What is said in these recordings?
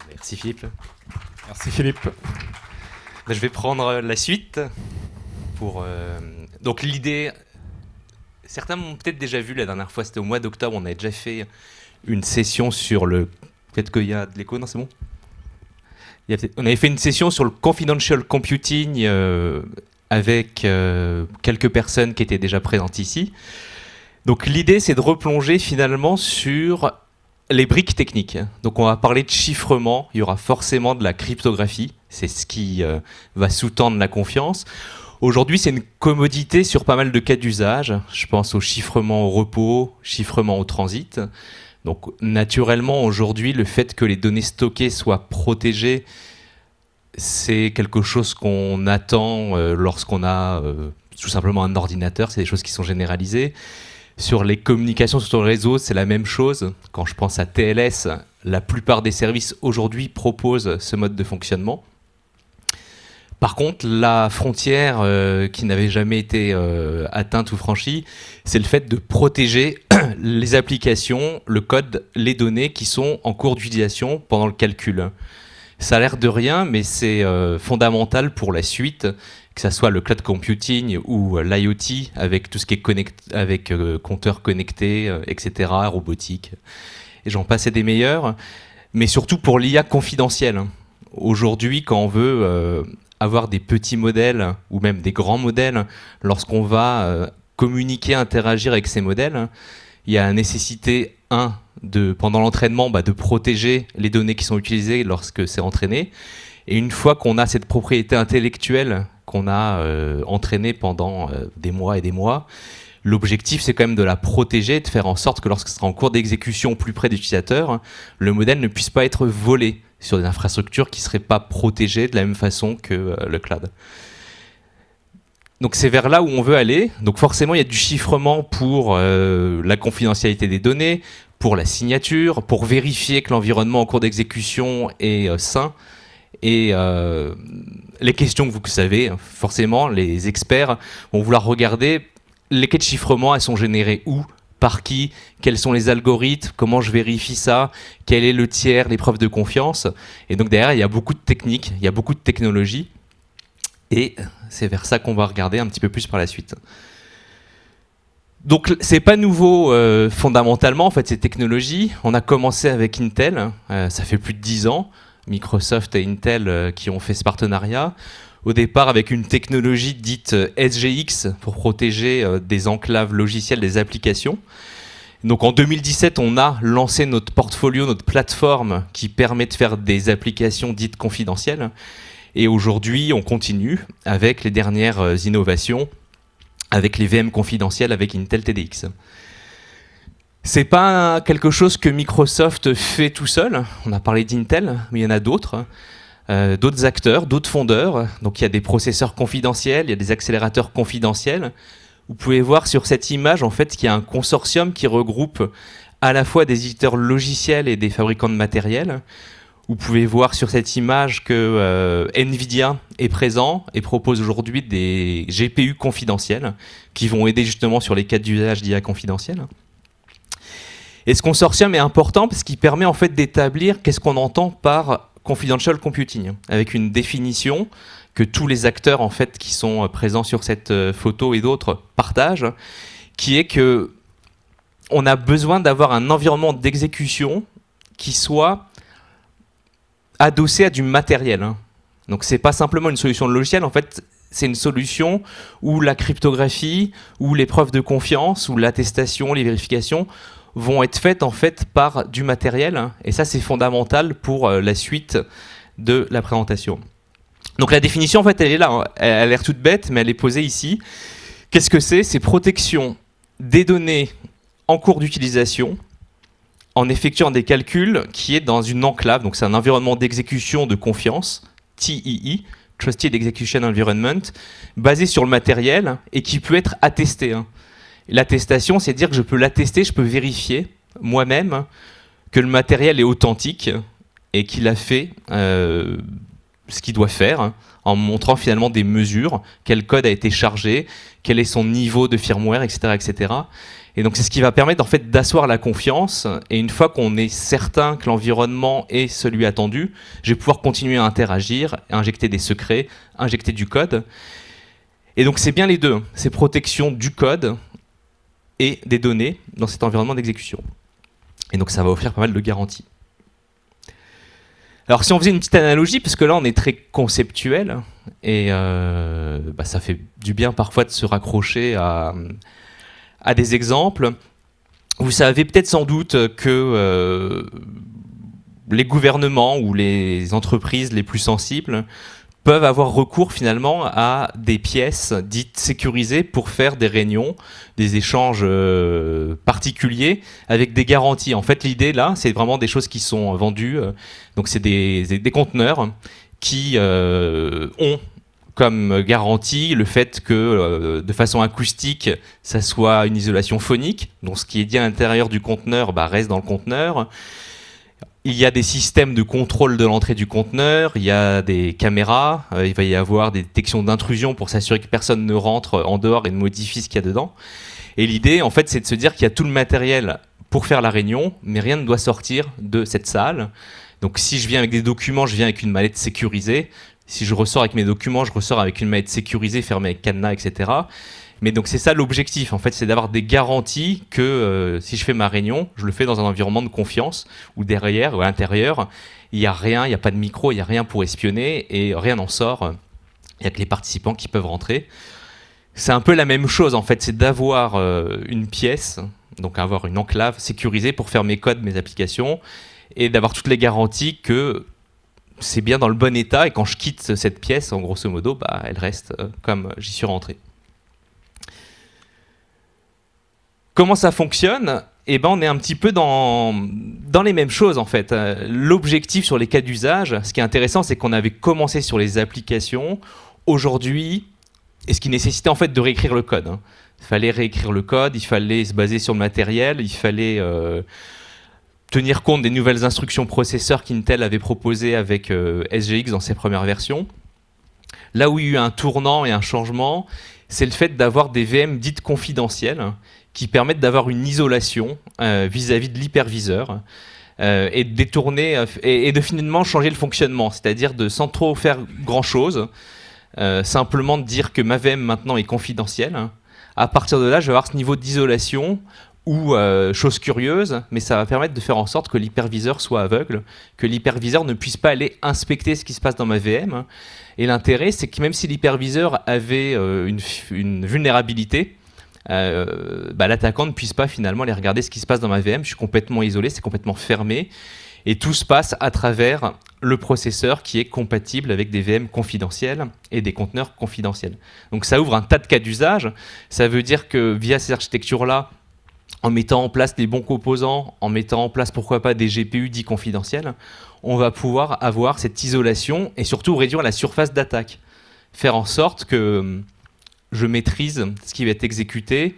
Merci Philippe. Merci Philippe. Je vais prendre la suite. Donc l'idée, certains m'ont peut-être déjà vu la dernière fois, c'était au mois d'octobre, on avait déjà fait une session sur le... Peut-être qu'il y a de l'écho, non c'est bon. On avait fait une session sur le confidential computing avec quelques personnes qui étaient déjà présentes ici. Donc l'idée c'est de replonger finalement sur les briques techniques. Donc on va parler de chiffrement, il y aura forcément de la cryptographie, c'est ce qui va sous-tendre la confiance. Aujourd'hui c'est une commodité sur pas mal de cas d'usage, je pense au chiffrement au repos, chiffrement au transit. Donc naturellement aujourd'hui le fait que les données stockées soient protégées, c'est quelque chose qu'on attend lorsqu'on a tout simplement un ordinateur, c'est des choses qui sont généralisées. Sur les communications sur le réseau, c'est la même chose. Quand je pense à TLS, la plupart des services aujourd'hui proposent ce mode de fonctionnement. Par contre, la frontière qui n'avait jamais été atteinte ou franchie, c'est le fait de protéger les applications, le code, les données qui sont en cours d'utilisation pendant le calcul. Ça a l'air de rien, mais c'est fondamental pour la suite, que ce soit le cloud computing ou l'IoT, avec tout ce qui est avec compteurs connectés, etc., robotique, et j'en passe et des meilleurs, mais surtout pour l'IA confidentielle. Aujourd'hui, quand on veut avoir des petits modèles, ou même des grands modèles, lorsqu'on va communiquer, interagir avec ces modèles, il y a la nécessité, pendant l'entraînement, de protéger les données qui sont utilisées lorsque c'est entraîné. Et une fois qu'on a cette propriété intellectuelle qu'on a entraînée pendant des mois et des mois, l'objectif c'est quand même de la protéger, de faire en sorte que lorsque ce sera en cours d'exécution plus près des utilisateurs, le modèle ne puisse pas être volé sur des infrastructures qui ne seraient pas protégées de la même façon que le cloud. Donc c'est vers là où on veut aller. Donc forcément il y a du chiffrement pour la confidentialité des données, pour la signature, pour vérifier que l'environnement en cours d'exécution est sain. Et les questions que vous savez, forcément, les experts vont vouloir regarder les quêtes de chiffrement, elles sont générées où, par qui, quels sont les algorithmes, comment je vérifie ça, quel est le tiers, les preuves de confiance. Et donc derrière, il y a beaucoup de techniques, il y a beaucoup de technologies. Et c'est vers ça qu'on va regarder un petit peu plus par la suite. Donc c'est pas nouveau fondamentalement, en fait, ces technologies. On a commencé avec Intel, ça fait plus de 10 ans. Microsoft et Intel qui ont fait ce partenariat. Au départ avec une technologie dite SGX pour protéger des enclaves logicielles des applications. Donc en 2017, on a lancé notre portfolio, notre plateforme qui permet de faire des applications dites confidentielles. Et aujourd'hui, on continue avec les dernières innovations, avec les VM confidentielles avec Intel TDX. C'est pas quelque chose que Microsoft fait tout seul. On a parlé d'Intel, mais il y en a d'autres. D'autres acteurs, d'autres fondeurs. Donc il y a des processeurs confidentiels, il y a des accélérateurs confidentiels. Vous pouvez voir sur cette image en fait qu'il y a un consortium qui regroupe à la fois des éditeurs logiciels et des fabricants de matériel. Vous pouvez voir sur cette image que Nvidia est présent et propose aujourd'hui des GPU confidentiels qui vont aider justement sur les cas d'usage d'IA confidentiels. Et ce consortium est important parce qu'il permet en fait d'établir qu'est-ce qu'on entend par confidential computing, avec une définition que tous les acteurs en fait qui sont présents sur cette photo et d'autres partagent, qui est que on a besoin d'avoir un environnement d'exécution qui soit adossé à du matériel. Donc c'est pas simplement une solution de logiciel, en fait c'est une solution où la cryptographie, où les preuves de confiance, où l'attestation, les vérifications vont être faites en fait par du matériel, et ça c'est fondamental pour la suite de la présentation. Donc la définition en fait elle est là, elle a l'air toute bête mais elle est posée ici. Qu'est-ce que c'est? C'est protection des données en cours d'utilisation en effectuant des calculs qui est dans une enclave, donc c'est un environnement d'exécution de confiance, TEE, Trusted Execution Environment, basé sur le matériel et qui peut être attesté. L'attestation, c'est dire que je peux l'attester, je peux vérifier moi-même que le matériel est authentique et qu'il a fait ce qu'il doit faire en montrant finalement des mesures, quel code a été chargé, quel est son niveau de firmware, etc. etc. Et donc c'est ce qui va permettre en fait d'asseoir la confiance. Et une fois qu'on est certain que l'environnement est celui attendu, je vais pouvoir continuer à interagir, à injecter des secrets, injecter du code. Et donc c'est bien les deux, c'est protection du code et des données dans cet environnement d'exécution. Et donc ça va offrir pas mal de garanties. Alors si on faisait une petite analogie, parce que là on est très conceptuel, et ça fait du bien parfois de se raccrocher à des exemples. Vous savez peut-être sans doute que les gouvernements ou les entreprises les plus sensibles peuvent avoir recours finalement à des pièces dites sécurisées pour faire des réunions, des échanges particuliers avec des garanties. En fait, l'idée là, c'est vraiment des choses qui sont vendues. Donc, c'est des conteneurs qui ont comme garantie le fait que de façon acoustique, ça soit une isolation phonique. Donc, ce qui est dit à l'intérieur du conteneur reste dans le conteneur. Il y a des systèmes de contrôle de l'entrée du conteneur, il y a des caméras, il va y avoir des détections d'intrusion pour s'assurer que personne ne rentre en dehors et ne modifie ce qu'il y a dedans. Et l'idée, en fait, c'est de se dire qu'il y a tout le matériel pour faire la réunion, mais rien ne doit sortir de cette salle. Donc si je viens avec des documents, je viens avec une mallette sécurisée. Si je ressors avec mes documents, je ressors avec une mallette sécurisée, fermée avec cadenas, etc. Mais donc c'est ça l'objectif, en fait, c'est d'avoir des garanties que si je fais ma réunion, je le fais dans un environnement de confiance, où derrière, ou à l'intérieur, il n'y a rien, il n'y a pas de micro, il n'y a rien pour espionner, et rien n'en sort. Il n'y a que les participants qui peuvent rentrer. C'est un peu la même chose, en fait, c'est d'avoir une pièce, donc avoir une enclave sécurisée pour faire mes codes, mes applications, et d'avoir toutes les garanties que c'est bien dans le bon état, et quand je quitte cette pièce, en grosso modo, elle reste comme j'y suis rentré. Comment ça fonctionne ? Eh ben, on est un petit peu dans les mêmes choses en fait. L'objectif sur les cas d'usage, ce qui est intéressant, c'est qu'on avait commencé sur les applications. Aujourd'hui, et ce qui nécessitait en fait de réécrire le code. Il fallait réécrire le code, il fallait se baser sur le matériel, il fallait tenir compte des nouvelles instructions processeurs qu'Intel avait proposées avec SGX dans ses premières versions. Là où il y a eu un tournant et un changement, c'est le fait d'avoir des VM dites confidentielles qui permettent d'avoir une isolation vis-à-vis de l'hyperviseur et de détourner et de finalement changer le fonctionnement, c'est-à-dire de sans trop faire grand-chose, simplement de dire que ma VM maintenant est confidentielle. À partir de là, je vais avoir ce niveau d'isolation ou, chose curieuse, mais ça va permettre de faire en sorte que l'hyperviseur soit aveugle, que l'hyperviseur ne puisse pas aller inspecter ce qui se passe dans ma VM. Et l'intérêt, c'est que même si l'hyperviseur avait une vulnérabilité, l'attaquant ne puisse pas finalement aller regarder ce qui se passe dans ma VM. Je suis complètement isolé, c'est complètement fermé. Et tout se passe à travers le processeur qui est compatible avec des VM confidentiels et des conteneurs confidentiels. Donc ça ouvre un tas de cas d'usage. Ça veut dire que via ces architectures-là, en mettant en place les bons composants, en mettant en place pourquoi pas des GPU dits confidentiels, on va pouvoir avoir cette isolation et surtout réduire la surface d'attaque. Faire en sorte que je maîtrise ce qui va être exécuté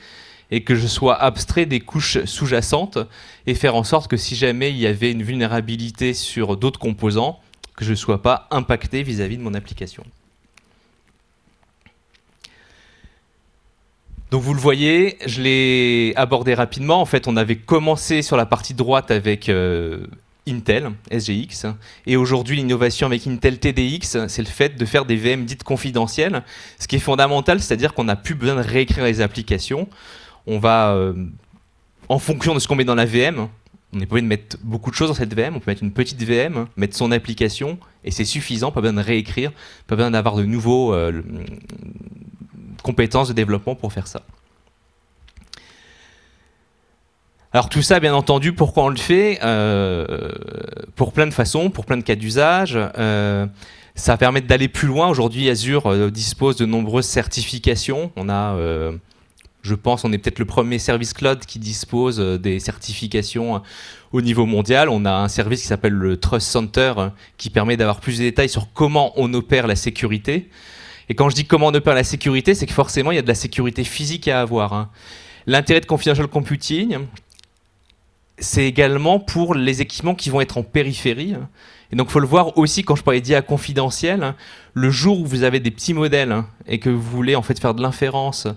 et que je sois abstrait des couches sous-jacentes et faire en sorte que si jamais il y avait une vulnérabilité sur d'autres composants, que je ne sois pas impacté vis-à-vis de mon application. Donc vous le voyez, je l'ai abordé rapidement. En fait, on avait commencé sur la partie droite avec Intel, SGX, et aujourd'hui l'innovation avec Intel TDX, c'est le fait de faire des VM dites confidentielles, ce qui est fondamental, c'est-à-dire qu'on n'a plus besoin de réécrire les applications. On va, en fonction de ce qu'on met dans la VM, on n'est pas obligé de mettre beaucoup de choses dans cette VM, on peut mettre une petite VM, mettre son application, et c'est suffisant, pas besoin de réécrire, pas besoin d'avoir de nouveaux compétences de développement pour faire ça. Alors tout ça, bien entendu, pourquoi on le fait pour plein de façons, pour plein de cas d'usage. Ça va permettre d'aller plus loin. Aujourd'hui, Azure dispose de nombreuses certifications. On a, je pense, on est peut-être le premier service cloud qui dispose des certifications au niveau mondial. On a un service qui s'appelle le Trust Center qui permet d'avoir plus de détails sur comment on opère la sécurité. Et quand je dis comment on opère la sécurité, c'est que forcément, il y a de la sécurité physique à avoir. L'intérêt de confidential computing, c'est également pour les équipements qui vont être en périphérie. Et donc, il faut le voir aussi quand je parlais d'IA confidentielle. Le jour où vous avez des petits modèles et que vous voulez en fait faire de l'inférence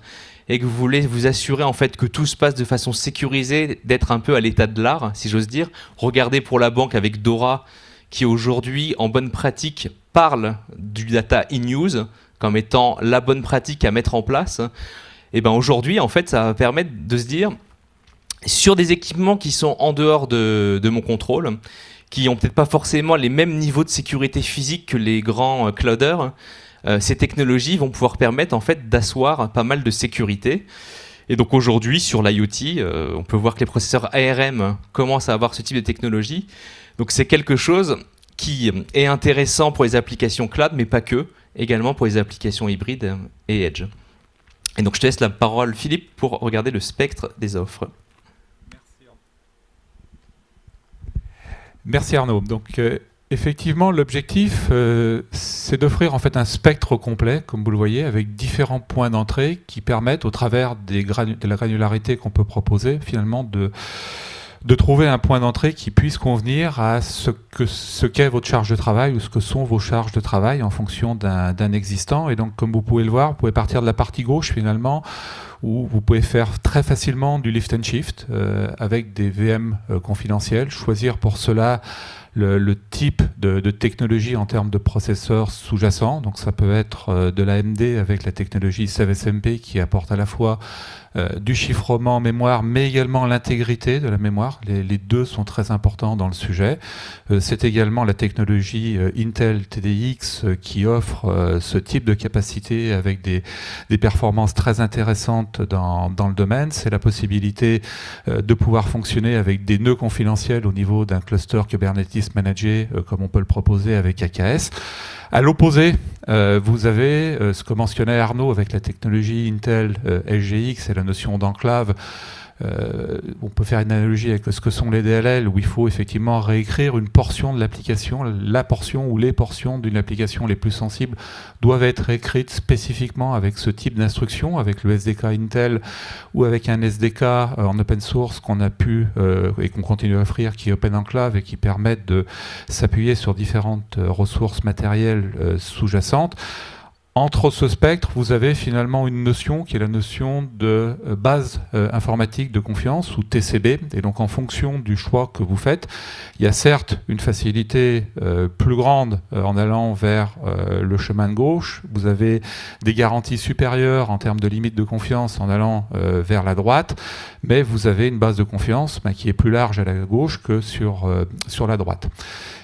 et que vous voulez vous assurer en fait que tout se passe de façon sécurisée, d'être un peu à l'état de l'art, si j'ose dire. Regardez pour la banque avec Dora, qui aujourd'hui, en bonne pratique, parle du data in-use comme étant la bonne pratique à mettre en place. Et ben aujourd'hui, en fait, ça va permettre de se dire, sur des équipements qui sont en dehors de mon contrôle, qui n'ont peut-être pas forcément les mêmes niveaux de sécurité physique que les grands clouders, ces technologies vont pouvoir permettre en fait d'asseoir pas mal de sécurité. Et donc aujourd'hui, sur l'IoT, on peut voir que les processeurs ARM commencent à avoir ce type de technologie. Donc c'est quelque chose qui est intéressant pour les applications cloud, mais pas que, également pour les applications hybrides et edge. Et donc je te laisse la parole, Philippe, pour regarder le spectre des offres. Merci Arnaud. Donc effectivement, l'objectif, c'est d'offrir en fait un spectre complet, comme vous le voyez, avec différents points d'entrée qui permettent, au travers de la granularité qu'on peut proposer, finalement de trouver un point d'entrée qui puisse convenir à ce qu'est votre charge de travail ou ce que sont vos charges de travail en fonction d'un existant. Et donc, comme vous pouvez le voir, vous pouvez partir de la partie gauche finalement, où vous pouvez faire très facilement du lift and shift avec des VM confidentiels, choisir pour cela le type de technologie en termes de processeurs sous-jacents. Donc ça peut être de l'AMD avec la technologie 7SMP qui apporte à la fois du chiffrement mémoire, mais également l'intégrité de la mémoire. Les deux sont très importants dans le sujet. C'est également la technologie Intel TDX qui offre ce type de capacité avec des performances très intéressantes dans le domaine. C'est la possibilité de pouvoir fonctionner avec des nœuds confidentiels au niveau d'un cluster Kubernetes managé, comme on peut le proposer avec AKS. À l'opposé, vous avez ce que mentionnait Arnaud avec la technologie Intel SGX et la notion d'enclave. On peut faire une analogie avec ce que sont les DLL, où il faut effectivement réécrire une portion de l'application. La portion ou les portions d'une application les plus sensibles doivent être écrites spécifiquement avec ce type d'instruction, avec le SDK Intel ou avec un SDK en open source qu'on a pu et qu'on continue à offrir, qui est OpenEnclave et qui permettent de s'appuyer sur différentes ressources matérielles sous-jacentes. Entre ce spectre, vous avez finalement une notion qui est la notion de base informatique de confiance, ou TCB. Et donc en fonction du choix que vous faites, il y a certes une facilité plus grande en allant vers le chemin de gauche. Vous avez des garanties supérieures en termes de limite de confiance en allant vers la droite. Mais vous avez une base de confiance qui est plus large à la gauche que sur la droite.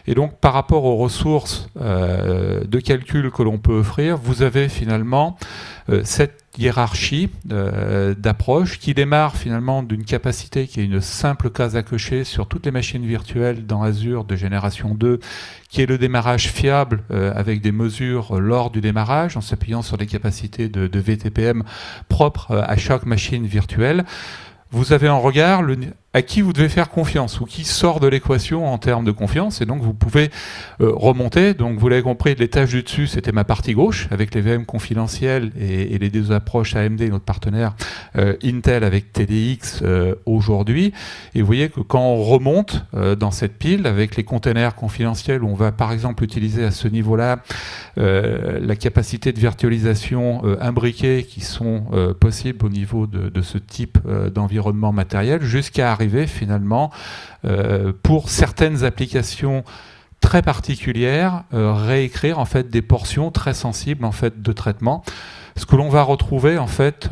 Et donc, par rapport aux ressources de calcul que l'on peut offrir, vous avez finalement cette hiérarchie d'approche qui démarre finalement d'une capacité qui est une simple case à cocher sur toutes les machines virtuelles dans Azure de génération 2, qui est le démarrage fiable avec des mesures lors du démarrage, en s'appuyant sur les capacités de VTPM propres à chaque machine virtuelle. Vous avez en regard à qui vous devez faire confiance ou qui sort de l'équation en termes de confiance, et donc vous pouvez remonter. Donc vous l'avez compris, l'étage du dessus c'était ma partie gauche avec les VM confidentiels et les deux approches AMD, notre partenaire Intel avec TDX aujourd'hui. Et vous voyez que quand on remonte dans cette pile avec les containers confidentiels, où on va par exemple utiliser à ce niveau-là la capacité de virtualisation imbriquée qui sont possibles au niveau de ce type d'environnement matériel, jusqu'à arriver finalement pour certaines applications très particulières réécrire en fait des portions très sensibles en fait de traitement, ce que l'on va retrouver en fait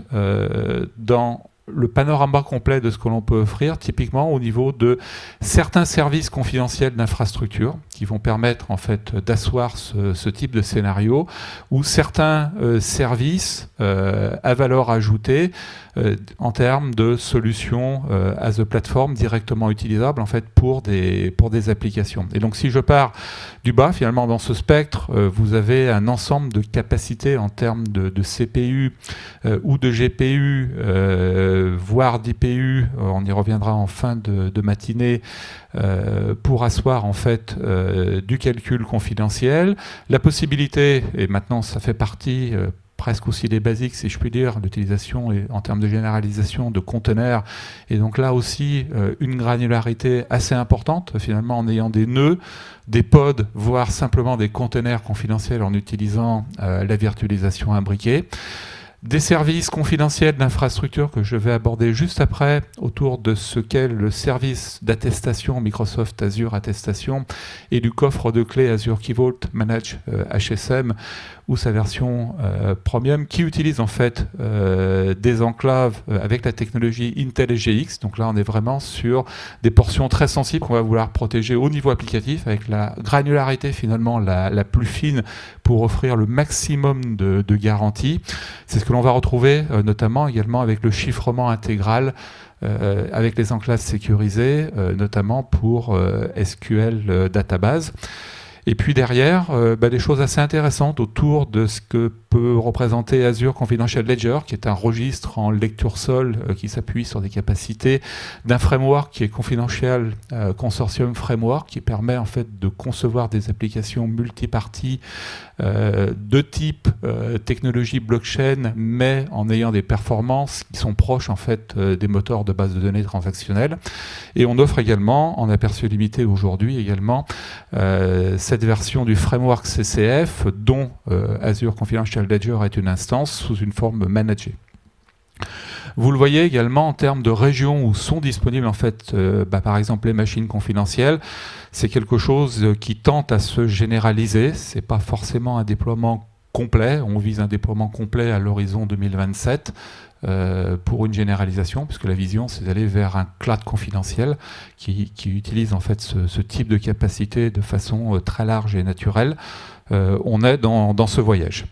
dans le panorama complet de ce que l'on peut offrir, typiquement au niveau de certains services confidentiels d'infrastructure qui vont permettre en fait d'asseoir ce type de scénario, ou certains services à valeur ajoutée en termes de solutions as a platform directement utilisables en fait pour des applications. Et donc si je pars du bas, finalement dans ce spectre, vous avez un ensemble de capacités en termes de CPU ou de GPU, voire d'IPU, on y reviendra en fin de matinée, pour asseoir en fait du calcul confidentiel. La possibilité, et maintenant ça fait partie presque aussi des basiques, si je puis dire, l'utilisation en termes de généralisation de conteneurs, et donc là aussi une granularité assez importante finalement en ayant des nœuds, des pods, voire simplement des conteneurs confidentiels en utilisant la virtualisation imbriquée. Des services confidentiels d'infrastructure que je vais aborder juste après, autour de ce qu'est le service d'attestation Microsoft Azure Attestation et du coffre de clés Azure Key Vault Manage HSM ou sa version Premium, qui utilise en fait des enclaves avec la technologie Intel SGX. Donc là, on est vraiment sur des portions très sensibles qu'on va vouloir protéger au niveau applicatif avec la granularité finalement la plus fine pour offrir le maximum de garantie. C'est ce que l'on va retrouver notamment également avec le chiffrement intégral avec les enclaves sécurisées, notamment pour SQL Database. Et puis derrière, des choses assez intéressantes autour de ce que peut représenter Azure Confidential Ledger, qui est un registre en lecture sol qui s'appuie sur des capacités d'un framework qui est Confidential Consortium Framework, qui permet en fait de concevoir des applications multiparties de type technologie blockchain, mais en ayant des performances qui sont proches en fait des moteurs de base de données transactionnelles. Et on offre également, en aperçu limité aujourd'hui également, cette version du framework CCF dont Azure Confidential Ledger est une instance sous une forme managée. Vous le voyez également en termes de régions où sont disponibles en fait, par exemple les machines confidentielles. C'est quelque chose qui tente à se généraliser. C'est pas forcément un déploiement complet. On vise un déploiement complet à l'horizon 2027 pour une généralisation, puisque la vision c'est d'aller vers un cloud confidentiel qui utilise en fait ce type de capacité de façon très large et naturelle. On est dans ce voyage.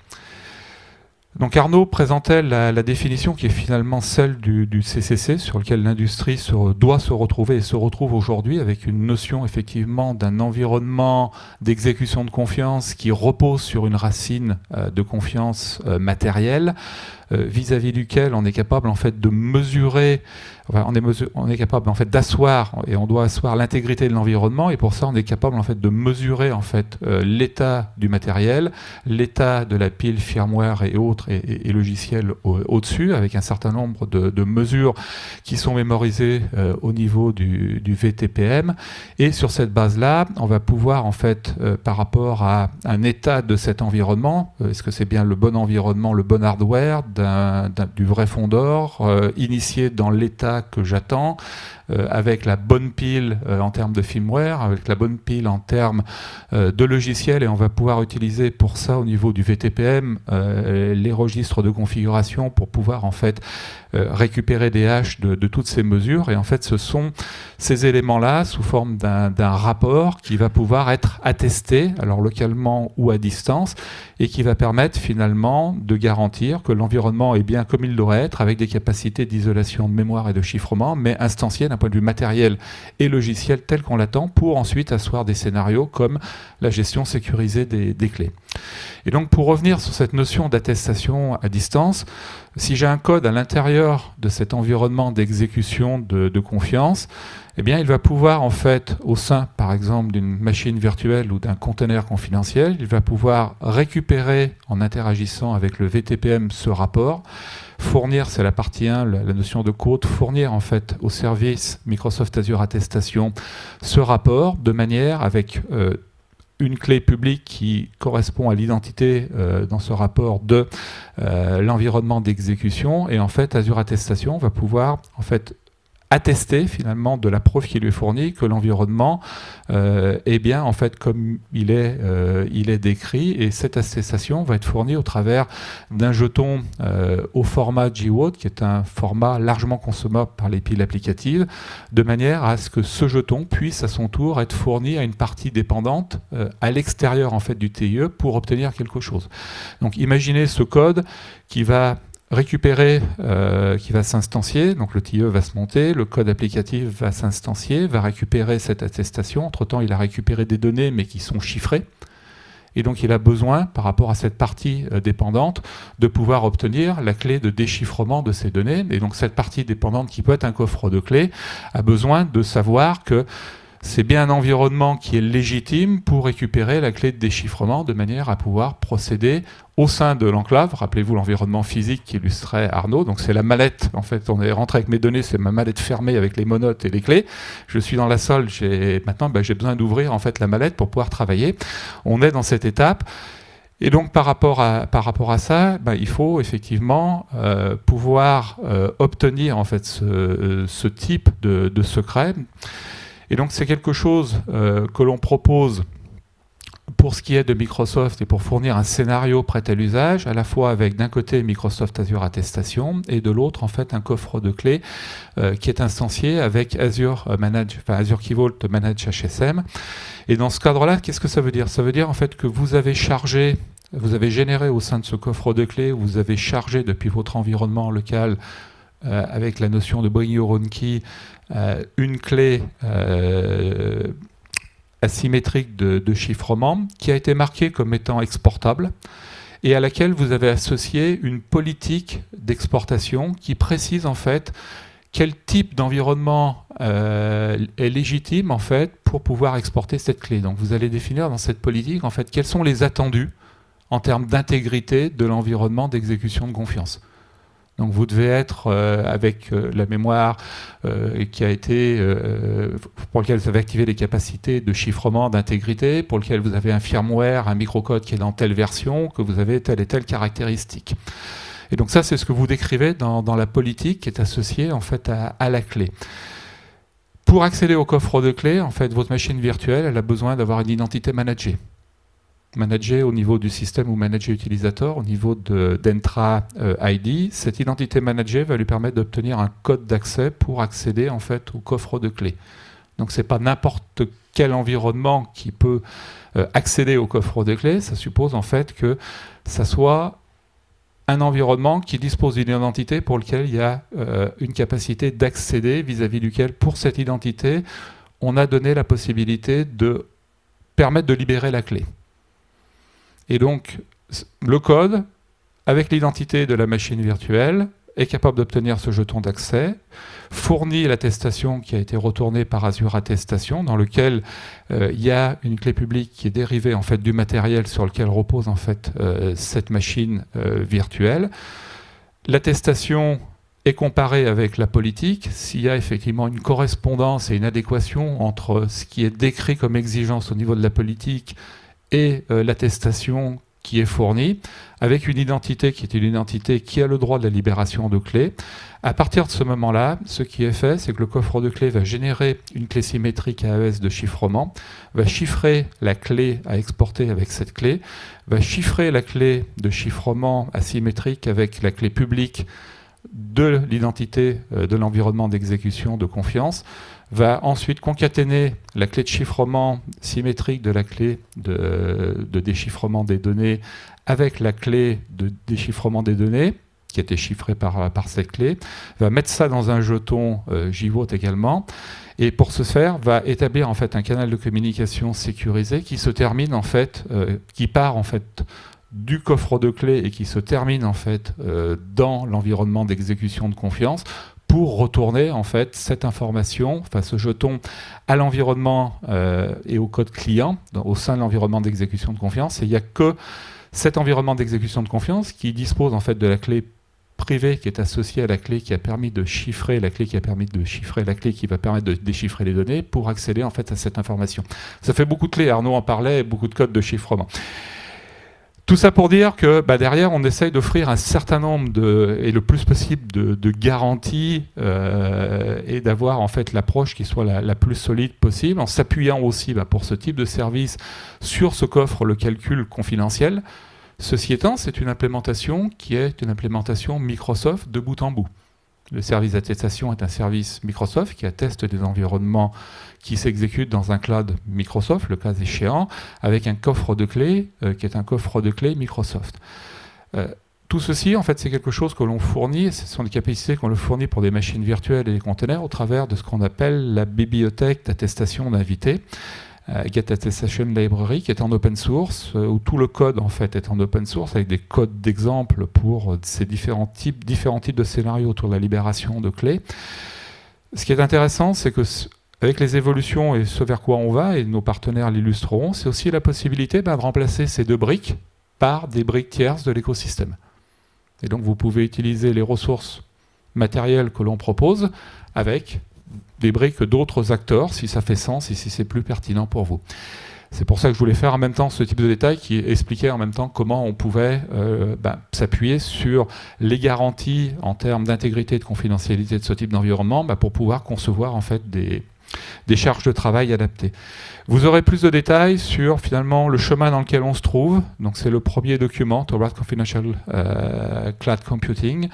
Donc Arnaud présentait la définition qui est finalement celle du CCC, sur lequel l'industrie doit se retrouver et se retrouve aujourd'hui, avec une notion effectivement d'un environnement d'exécution de confiance qui repose sur une racine de confiance matérielle, vis-à-vis duquel on est capable en fait de mesurer, on est capable en fait d'asseoir, et on doit asseoir l'intégrité de l'environnement, et pour ça on est capable en fait de mesurer en fait l'état du matériel, l'état de la pile firmware et autres et logiciels au-dessus, avec un certain nombre de mesures qui sont mémorisées au niveau du VTPM, et sur cette base-là, on va pouvoir en fait par rapport à un état de cet environnement, est-ce que c'est bien le bon environnement, le bon hardware, du vrai fond d'or, initié dans l'état que j'attends, avec la bonne pile en termes de firmware, avec la bonne pile en termes de logiciel, et on va pouvoir utiliser pour ça au niveau du VTPM les registres de configuration pour pouvoir en fait récupérer des hashes de toutes ces mesures. Et en fait ce sont ces éléments-là sous forme d'un rapport qui va pouvoir être attesté, alors localement ou à distance, et qui va permettre finalement de garantir que l'environnement est bien comme il doit être, avec des capacités d'isolation de mémoire et de chiffrement, mais instanciées d'un point de vue matériel et logiciel tel qu'on l'attend, pour ensuite asseoir des scénarios comme la gestion sécurisée des clés. Et donc pour revenir sur cette notion d'attestation à distance, si j'ai un code à l'intérieur de cet environnement d'exécution de confiance, eh bien, il va pouvoir, en fait, au sein, par exemple, d'une machine virtuelle ou d'un container confidentiel, il va pouvoir récupérer, en interagissant avec le VTPM, ce rapport, fournir, c'est la partie 1, la notion de code, fournir, en fait, au service Microsoft Azure Attestation ce rapport, de manière avec une clé publique qui correspond à l'identité dans ce rapport de l'environnement d'exécution, et en fait, Azure Attestation va pouvoir, en fait, attester finalement de la preuve qui lui est fournie que l'environnement est bien en fait comme il est décrit, et cette attestation va être fournie au travers d'un jeton au format JWT, qui est un format largement consommable par les piles applicatives, de manière à ce que ce jeton puisse à son tour être fourni à une partie dépendante à l'extérieur en fait du TIE pour obtenir quelque chose. Donc imaginez ce code qui va récupérer, qui va s'instancier, donc le TIE va se monter, le code applicatif va s'instancier, va récupérer cette attestation. Entre-temps, il a récupéré des données, mais qui sont chiffrées. Et donc, il a besoin, par rapport à cette partie dépendante, de pouvoir obtenir la clé de déchiffrement de ces données. Et donc, cette partie dépendante, qui peut être un coffre de clés, a besoin de savoir que c'est bien un environnement qui est légitime pour récupérer la clé de déchiffrement, de manière à pouvoir procéder au sein de l'enclave. Rappelez-vous l'environnement physique qu'illustrait Arnaud. Donc c'est la mallette. En fait, on est rentré avec mes données, c'est ma mallette fermée avec les monotes et les clés. Je suis dans la salle. Maintenant, j'ai besoin d'ouvrir en fait la mallette pour pouvoir travailler. On est dans cette étape. Et donc par rapport à ça, il faut effectivement pouvoir obtenir en fait ce type de secret. Et donc c'est quelque chose que l'on propose pour ce qui est de Microsoft et pour fournir un scénario prêt à l'usage, à la fois avec d'un côté Microsoft Azure Attestation et de l'autre en fait un coffre de clés qui est instancié avec Azure Key Vault Manage HSM. Et dans ce cadre-là, qu'est-ce que ça veut dire? Ça veut dire en fait que vous avez généré au sein de ce coffre de clés, vous avez chargé depuis votre environnement local avec la notion de Bring Your Own Key, une clé asymétrique de chiffrement qui a été marquée comme étant exportable et à laquelle vous avez associé une politique d'exportation qui précise en fait quel type d'environnement est légitime en fait pour pouvoir exporter cette clé. Donc vous allez définir dans cette politique en fait quels sont les attendus en termes d'intégrité de l'environnement d'exécution de confiance. Donc vous devez être avec la mémoire qui a été pour lequel vous avez activé les capacités de chiffrement, d'intégrité, pour lequel vous avez un firmware, un microcode qui est dans telle version, que vous avez telle et telle caractéristique. Et donc ça, c'est ce que vous décrivez dans la politique qui est associée en fait à la clé. Pour accéder au coffre de clés, en fait, votre machine virtuelle, elle a besoin d'avoir une identité managée. Manager au niveau du système ou manager utilisateur, au niveau d'Entra ID. Cette identité manager va lui permettre d'obtenir un code d'accès pour accéder en fait au coffre de clés. Donc c'est pas n'importe quel environnement qui peut accéder au coffre de clés, ça suppose en fait que ça soit un environnement qui dispose d'une identité pour lequel il y a une capacité d'accéder vis-à-vis duquel, pour cette identité, on a donné la possibilité de permettre de libérer la clé. Et donc, le code, avec l'identité de la machine virtuelle, est capable d'obtenir ce jeton d'accès, fournit l'attestation qui a été retournée par Azure Attestation, dans lequel il y a une clé publique qui est dérivée en fait du matériel sur lequel repose en fait cette machine virtuelle. L'attestation est comparée avec la politique. S'il y a effectivement une correspondance et une adéquation entre ce qui est décrit comme exigence au niveau de la politique et l'attestation qui est fournie, avec une identité qui est une identité qui a le droit de la libération de clés. À partir de ce moment-là, ce qui est fait, c'est que le coffre de clés va générer une clé symétrique AES de chiffrement, va chiffrer la clé à exporter avec cette clé, va chiffrer la clé de chiffrement asymétrique avec la clé publique de l'identité de l'environnement d'exécution de confiance, va ensuite concaténer la clé de chiffrement symétrique de la clé de déchiffrement des données avec la clé de déchiffrement des données, qui a été chiffrée par cette clé, va mettre ça dans un jeton JVault également, et pour ce faire, va établir en fait un canal de communication sécurisé qui se termine en fait, qui part en fait du coffre de clés et qui se termine en fait dans l'environnement d'exécution de confiance, pour retourner en fait cette information, enfin ce jeton, à l'environnement et au code client au sein de l'environnement d'exécution de confiance. Et il n'y a que cet environnement d'exécution de confiance qui dispose en fait de la clé privée qui est associée à la clé qui a permis de chiffrer la clé qui a permis de chiffrer la clé qui va permettre de déchiffrer les données pour accéder en fait à cette information. Ça fait beaucoup de clés, Arnaud en parlait, et beaucoup de codes de chiffrement. Tout ça pour dire que derrière, on essaye d'offrir un certain nombre et le plus possible de garanties et d'avoir en fait l'approche qui soit la plus solide possible, en s'appuyant aussi pour ce type de service sur ce qu'offre le calcul confidentiel. Ceci étant, c'est une implémentation qui est une implémentation Microsoft de bout en bout. Le service d'attestation est un service Microsoft qui atteste des environnements qui s'exécutent dans un cloud Microsoft, le cas échéant, avec un coffre de clés qui est un coffre de clés Microsoft. Tout ceci, en fait, c'est quelque chose que l'on fournit, ce sont des capacités qu'on le fournit pour des machines virtuelles et des containers au travers de ce qu'on appelle la bibliothèque d'attestation d'invités, Get Attestation Library, qui est en open source, où tout le code en fait est en open source, avec des codes d'exemple pour ces différents types de scénarios autour de la libération de clés. Ce qui est intéressant, c'est que avec les évolutions et ce vers quoi on va, et nos partenaires l'illustreront, c'est aussi la possibilité de remplacer ces deux briques par des briques tierces de l'écosystème. Et donc vous pouvez utiliser les ressources matérielles que l'on propose avec des briques d'autres acteurs, si ça fait sens et si c'est plus pertinent pour vous. C'est pour ça que je voulais faire en même temps ce type de détail qui expliquait en même temps comment on pouvait s'appuyer sur les garanties en termes d'intégrité et de confidentialité de ce type d'environnement pour pouvoir concevoir en fait des charges de travail adaptées. Vous aurez plus de détails sur finalement le chemin dans lequel on se trouve. Donc c'est le premier document, Toward Confidential Cloud Computing.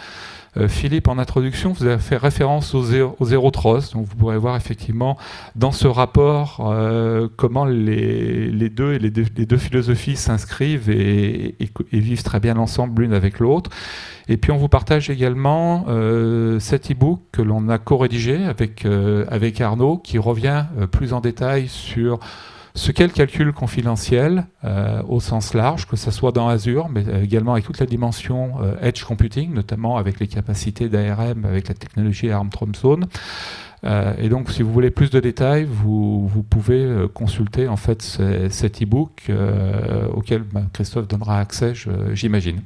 Philippe, en introduction, vous avez fait référence au Zero Trust. Donc vous pourrez voir effectivement dans ce rapport comment les deux philosophies s'inscrivent et vivent très bien ensemble l'une avec l'autre. Et puis on vous partage également cet e-book que l'on a co-rédigé avec Arnaud, qui revient plus en détail sur ce qu'est le calcul confidentiel au sens large, que ce soit dans Azure, mais également avec toute la dimension Edge Computing, notamment avec les capacités d'ARM, avec la technologie ARM Tromzone. Et donc, si vous voulez plus de détails, vous pouvez consulter en fait cet e-book auquel Christophe donnera accès, j'imagine.